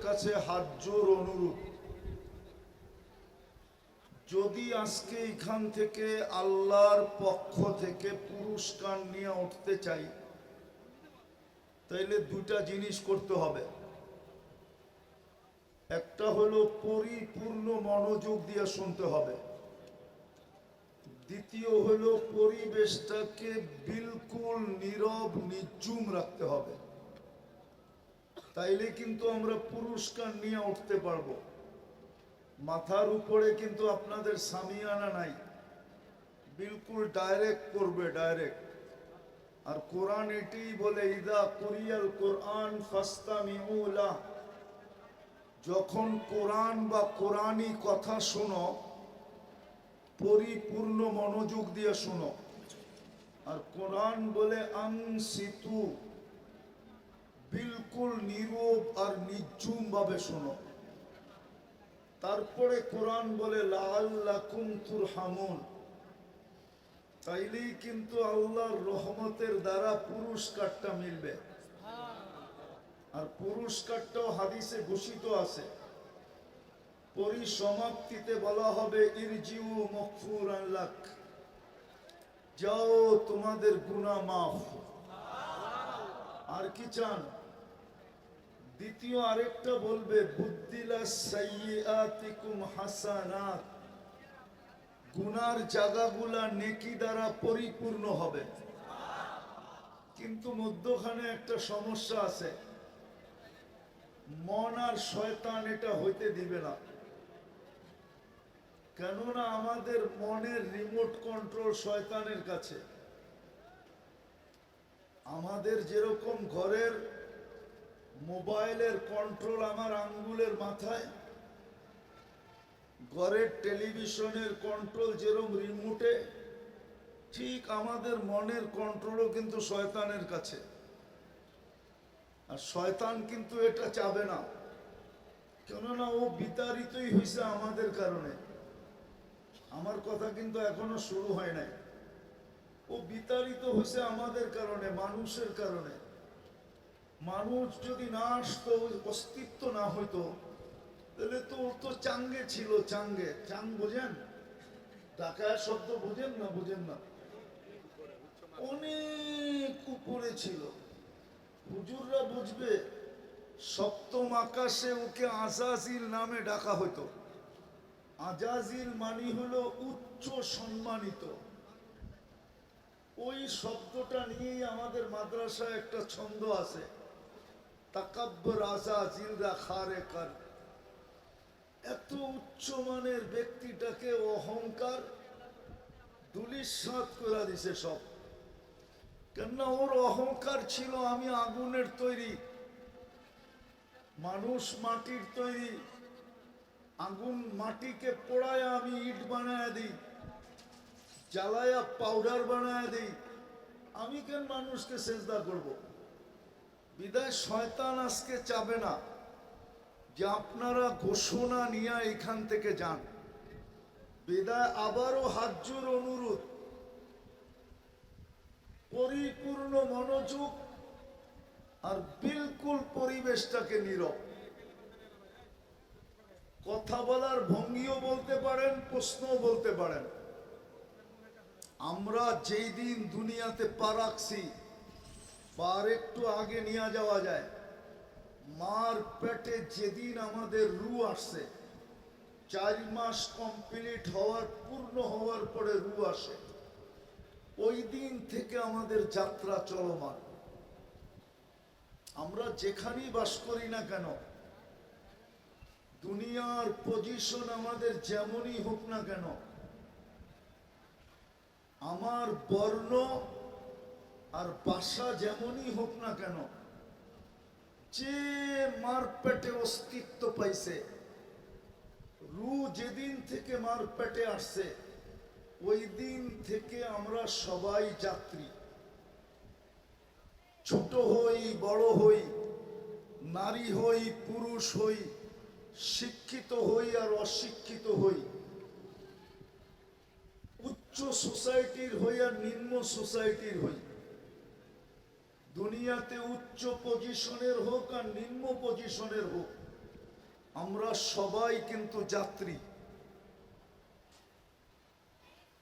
কাছে হাত জোর অনুরোধ, যদি আজকে এখান থেকে আল্লাহর পক্ষ থেকে পুরস্কার নিয়ে উঠতে চাই, তাইলে দুটা জিনিস করতে হবে। একটা হলো পরিপূর্ণ মনোযোগ দিয়ে শুনতে হবে, দ্বিতীয় হলো পরিবেশটাকে বিলকুল নীরব নিঝুম রাখতে হবে। তাইলে কিন্তু আমরা পুরস্কার নিয়ে উঠতে পারবো। মাথার উপরে কিন্তু আপনাদের সামিয়ানা নাই, বিলকুল ডাইরেক্ট করবে, ডাইরেক্ট। আর কোরআন এটাই বলে, ইদা কুরিয়াল কোরআন ফাস্তামিউ লাহ, যখন কোরআন বা কোরআনী কথা শোনো পরিপূর্ণ মনোযোগ দিয়ে শোনো। আর কোরআন বলে আনসিতু, বিলকুল নীরব আর নিঝুম ভাবে শোনো। তারপরে কোরআন বলে লাআল্লাকুম তুরহামুন, তাইলেই কিন্তু আল্লাহর রহমতের দ্বারা পুরস্কারটা মিলবে। আর পুরস্কারটাও হাদিসে ঘোষিত আছে। পরিসমাপ্তিতে বলা হবে ইরজিউ মাগফুরান লাক, যাও তোমাদের গুনাহ মাফ। আর কি চান? দ্বিতীয় আরেকটা বলবে বুদ্দিলা সাইয়্যাতিকুম হাসানাত, গুনার জায়গাগুলা নেকি দ্বারা পরিপূর্ণ হবে। কিন্তু মধ্যখানে একটা সমস্যা আছে, মন আর শয়তান এটা হইতে দিবে না। কেননা আমাদের মনের রিমোট কন্ট্রোল শয়তানের কাছে। আমাদের যেরকম ঘরের মোবাইলের কন্ট্রোল আমার আঙ্গুলের মাথায়, ঘরের টেলিভিশনের কন্ট্রোল যেরকম রিমোটে, ঠিক আমাদের মনের কন্ট্রোলও কিন্তু শয়তানের কাছে। আর শয়তান কিন্তু এটা চাবে না, কেননা ও বিতাড়িতই হয়েছে আমাদের কারণে। আমার কথা কিন্তু এখনো শুরু হয় নাই। ও বিতাড়িত হয়েছে আমাদের কারণে, মানুষের কারণে। মানুষ যদি না আসতো, অস্তিত্ব না হইতো, তাহলে তো ও তো চাঙ্গে ছিল। চাঙ্গে, চাং বোঝেন? ডাকায় শব্দ বোঝেন না? বোঝেন না? অনেক উপরে ছিল। হুজুররা বুঝবে, সপ্তম আকাশে ওকে আজাজিল নামে ডাকা হইতো। আজাজিল মানি হলো উচ্চ সম্মানিত। ওই শব্দটা নিয়েই আমাদের মাদ্রাসায় একটা ছন্দ আছে, তাকাব্বর আজাজিলরা খারে কার। এত উচ্চমানের ব্যক্তিটাকে অহংকার ধূলিসাৎ করে দিছে সব। কেননা ওর অহংকার ছিল আমি আগুনের তৈরি, মানুষ মাটির তৈরি। আগুন মাটিকে পোড়ায় আমি ইট বানায় দিই, জ্বালায়া পাউডার বানায় দিই। আমি কেন মানুষকে সেজদা করব? বিদায় শয়তান আজকে চাবে না যে আপনারা ঘোষণা নিয়ে এখান থেকে যান। বিদায় আবারও হাজ্জুর অনুরোধ, পরিপূর্ণ মনোযোগ আর বিলকুল পরিবেশটাকে নীরব। কথা বলার ভঙ্গিও বলতে পারেন, প্রশ্নও বলতে পারেন। আমরা যেই দিন দুনিয়াতে পা রাখছি, পার একটু আগে নিয়ে যাওয়া যায়, মার পেটে যেদিন আমাদের রু আসছে, 4 মাস কমপ্লিট হওয়ার, পূর্ণ হওয়ার পরে রু আসে, ওই দিন থেকে আমাদের যাত্রা চলমান। আমরা যেখানেই বাস করি না কেন, দুনিয়ার পজিশন আমাদের যেমনই হোক না কেন, আমার বর্ণ আর বাসা যেমনই হোক না কেন, যে মার পেটে অস্তিত্ব পাইছে, রু যেদিন থেকে মার পেটে আসছে, ওই দিন থেকে আমরা সবাই যাত্রী। ছোট হই, বড় হই, নারী হই, পুরুষ হই, শিক্ষিত হই আর অশিক্ষিত হই, উচ্চ সোসাইটির হই আর নিম্ন সোসাইটির হই, দুনিয়াতে উচ্চ পজিশনের হোক আর নিম্ন পজিশনের হোক, আমরা সবাই কিন্তু যাত্রী,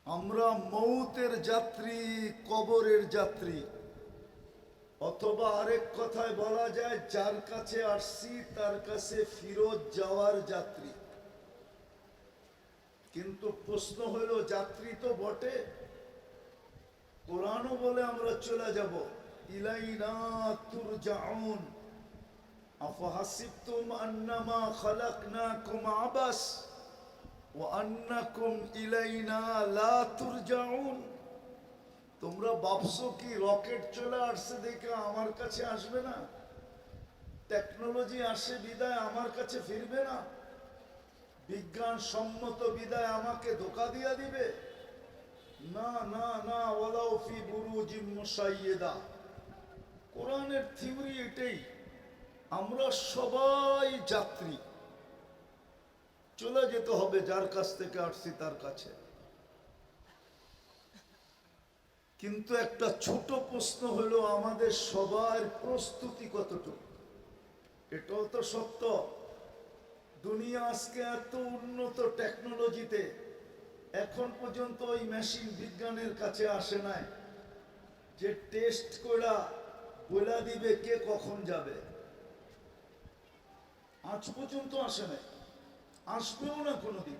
আমরা মৌতের যাত্রী, কবরের যাত্রী, অথবা আরেক কথায় বলা যায় যার কাছে আসছি তার কাছে ফিরত যাওয়ার যাত্রী। কিন্তু প্রশ্ন হলো যাত্রী তো বটে, কোরআনও বলে আমরা চলে যাব, ইলাইনা তুরজাউন আফাহাসিবতুম আন্নামা খালাকনাকুম আবাস ওয়া আন্নাকুম ইলাইনা লা তুরজাউন। তোমরা ভাবছো কি রকেট চলে আসছে দেখে আমার কাছে আসবে না? টেকনোলজি আসে বিদায় আমার কাছে ফিরবে না? বিজ্ঞান সম্মত বিদায় আমাকে ধোঁকা দিয়া দিবে? না না না, ওয়ালাউ ফি বুরুজিম মুশাইয়্যিদা। কোরআনের থিওরি এটাই, আমরা সবাই যাত্রী, চলে যেতে হবে যার কাছ থেকে আসছি তার কাছে। কিন্তু একটা ছোট প্রশ্ন হলো আমাদের সবার প্রস্তুতি কতটুকু? এটাও তো সত্য, দুনিয়া আজকে এত উন্নত টেকনোলজিতে, এখন পর্যন্ত ওই মেশিন বিজ্ঞানের কাছে আসে নাই যে টেস্ট করা বলে দিবে কে কখন যাবে। আজ পর্যন্ত আসে নাই, আসবেও না কোনোদিন,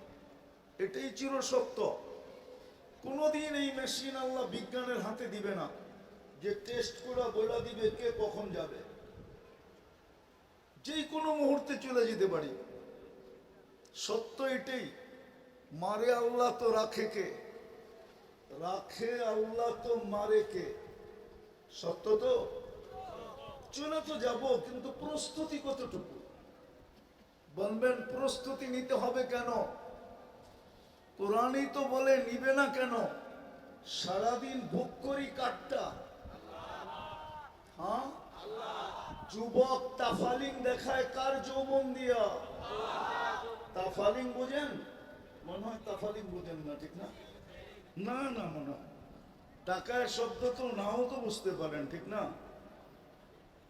এটাই চির সত্য। কোনোদিন এই মেশিন আল্লাহ বিজ্ঞানের হাতে দিবে না যে টেস্ট করা বলে দিবে কে কখন যাবে। যে কোনো মুহূর্তে চলে যেতে পারি, সত্য এটাই। মারে আল্লাহ তো রাখে কে? রাখে আল্লাহ তো মারে কে? সত্য তো। চলে তো যাব, কিন্তু প্রস্তুতি কতটুকু? বলবেন প্রস্তুতি নিতে হবে কেন? কোরআনই তো বলে নিবে না কেন? সারাদিন ভোগ করি কাঠটা, হ্যাঁ? যুবক তাফালিং দেখায় কার যৌবন দিয়া? তাফালিং বুঝেন? মনে হয় তাফালিং বুঝেন না, ঠিক না? না না, মনে হয় টাকায় শব্দ তো নাও তো বুঝতে পারেন, ঠিক না?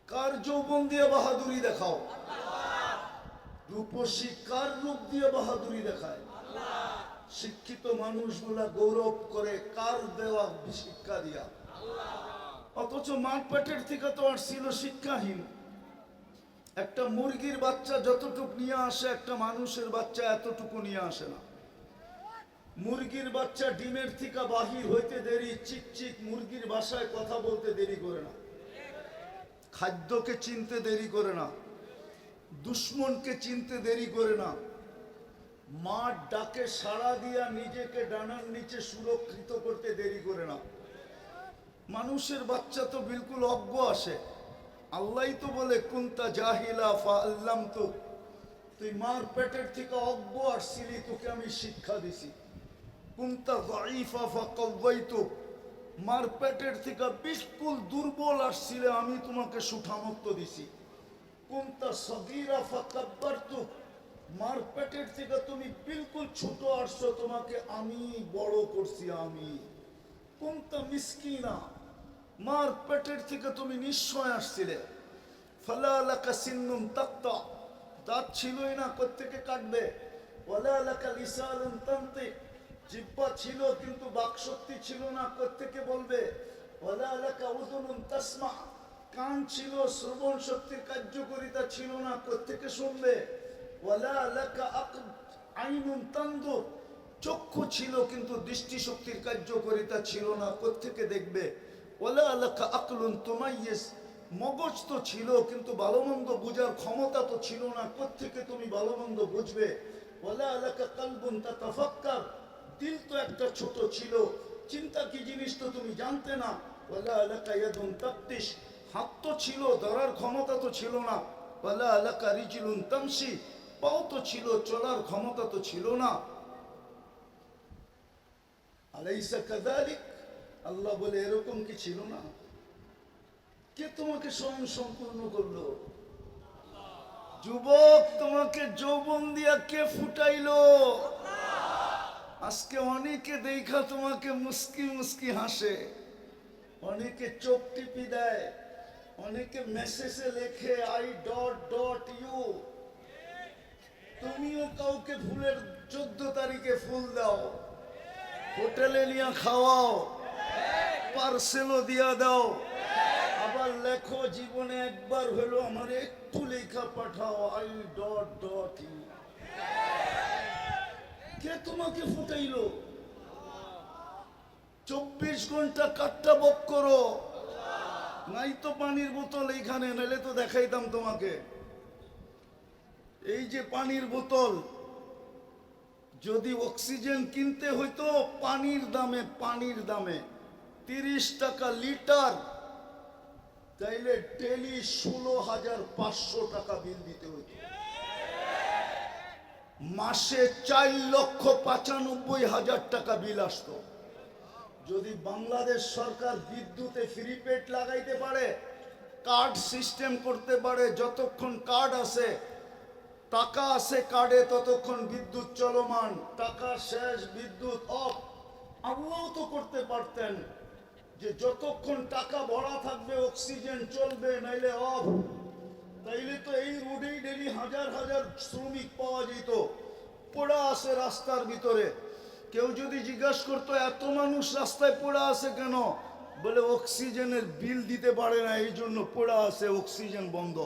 কার যৌবন দিয়ে বাহাদুরি দেখাও? রূপসী কার রূপ দিয়ে বাহাদুরি দেখায়? শিক্ষিত মানুষগুলা গৌরব করে কার দেওয়া শিক্ষা দিয়া? অথচ মাঠ পেটের থেকে তো আসছিল শিক্ষাহীন। একটা মুরগির বাচ্চা যতটুক নিয়ে আসে একটা মানুষের বাচ্চা এতটুকু নিয়ে আসে না। মুরগির বাচ্চা ডিমের থেকে বাহির হইতে দেরি, চিকচিক মুরগির ভাষায় কথা বলতে দেরি করে না, খাদ্যকে চিনতে দেরি করে না, দুশ্মনকে চিনতে দেরি করে না, মাঠ ডাকে সাড়া দিয়া নিজেকে ডানার নিচে সুরক্ষিত করতে দেরি করে না। মানুষের বাচ্চা তো বিলকুল অজ্ঞ আসে। আল্লাহ তো বলে কুনতা জাহিলা ফাআল্লামতুক, তুই মার পেটের থেকে অজ্ঞ আসছিলি, তোকে আমি শিক্ষা দিছি। কুনতা যায়ীফা ফাকাওয়াইতুক, মার পেটের থেকে বিলকুল দুর্বল আসছিলে, আমি তোমাকে সুঠামত্ব দিছি। কুনতা সগীরা ফাকাব্বারতুক, মার পেটের থেকে তুমি বিলকুল ছোট আসছো, তোমাকে আমি বড় করছি আমি। কুনতা মিসকিনা, মার পেটের থেকে তুমি নিশ্চয় আসছিলে। ফালা লাকা সিন্নুন তাক্তা, দাঁত ছিলই না, কোত্থেকে কাটবে। ওয়ালা লাকা লিসানুন তানতিক, জিহ্বা ছিল কিন্তু বাকশক্তি ছিল না, কোত্থেকে বলবে। ওয়ালা লাকা উযুনুন তাসমা, কান ছিল শ্রবণ শক্তির কার্যকারিতা ছিল না, কোত্থেকে শুনবে। ওয়ালা লাকা আইনুন তানদুর, চক্ষু ছিল কিন্তু দৃষ্টিশক্তির কার্যকারিতা ছিল না, কোত্থেকে দেখবে। ওয়ালা লাকা আকলুন তুমাইয়িজ, মগজ তো ছিল কিন্তু ভালো মন্দ বুঝার ক্ষমতা তো ছিল না, কোত্থেকে তুমি ভালো মন্দ বুঝবে। ওয়ালা লাকা কলবুন তাতাফাক্কার, দিল তো একটা ছোট ছিল, চিন্তা কি জিনিস তো তুমি জানতে না। ওয়ালা লাকা ইয়াদুন তাবতিশ, হাত তো ছিল, ধরার ক্ষমতা তো ছিল না। ওয়ালা লাকা রিজলুন তামশি, পাও তো ছিল, চলার ক্ষমতা তো ছিল না। আলাইসা কাযালিক, আল্লাহ বলে এরকম কি ছিল না? কে তোমাকে স্বয়ং সম্পূর্ণ করলো? যুবক, তোমাকে যৌবন দিয়া কে ফুটাইলো? আজকে অনেকে দেখা তোমাকে মুস্কি মুস্কি হাসে, অনেকে চোখ টিপি দেয়, অনেকে মেসেজে লেখে আই ডট ডট ইউ। কাউকে ফুলের 14 তারিখে ফুল দাও, হোটেলে নিয়ে খাওয়াও, পার্সেলও দিয়া দাও, আবার লেখো জীবনে একবার হলো আমার একটু লেখা পাঠাও, আই ডট ডট ইউ। কে তোমাকে ফুটাইলো? 24 ঘন্টা কাটটা বক করো, নাই তো পানির বোতল এইখানে, নাহলে তো দেখাইতাম তোমাকে। এই যে পানির বোতল, যদি অক্সিজেন কিনতে হইতো পানির দামে 30 টাকা লিটার, তাইলে ডেলি 16,500 টাকা বিল দিতে হইতো, মাসে 4,95,000 টাকা বিল আসতো। যদি বাংলাদেশ সরকার বিদ্যুতে ফ্রি পেড লাগাইতে পারে, কার্ড সিস্টেম করতে পারে, যতক্ষণ কার্ড আছে টাকা আছে কার্ডে ততক্ষণ বিদ্যুৎ চলমান, টাকা শেষ বিদ্যুৎ অফ। আল্লাহ তো করতে পারতেন যে যতক্ষণ টাকা ভরা থাকবে অক্সিজেন চলবে, নাইলে অফ। তাইলে তো এই রোডেই ডেলি হাজার হাজার শ্রমিক পাওয়া যেত, পড়া আছে রাস্তার ভিতরে। কেউ যদি জিজ্ঞাসা করতো এত মানুষ রাস্তায় পড়া আছে কেন, বলে অক্সিজেনের বিল দিতে পারে না, এই জন্য পড়া আছে, অক্সিজেন বন্ধ।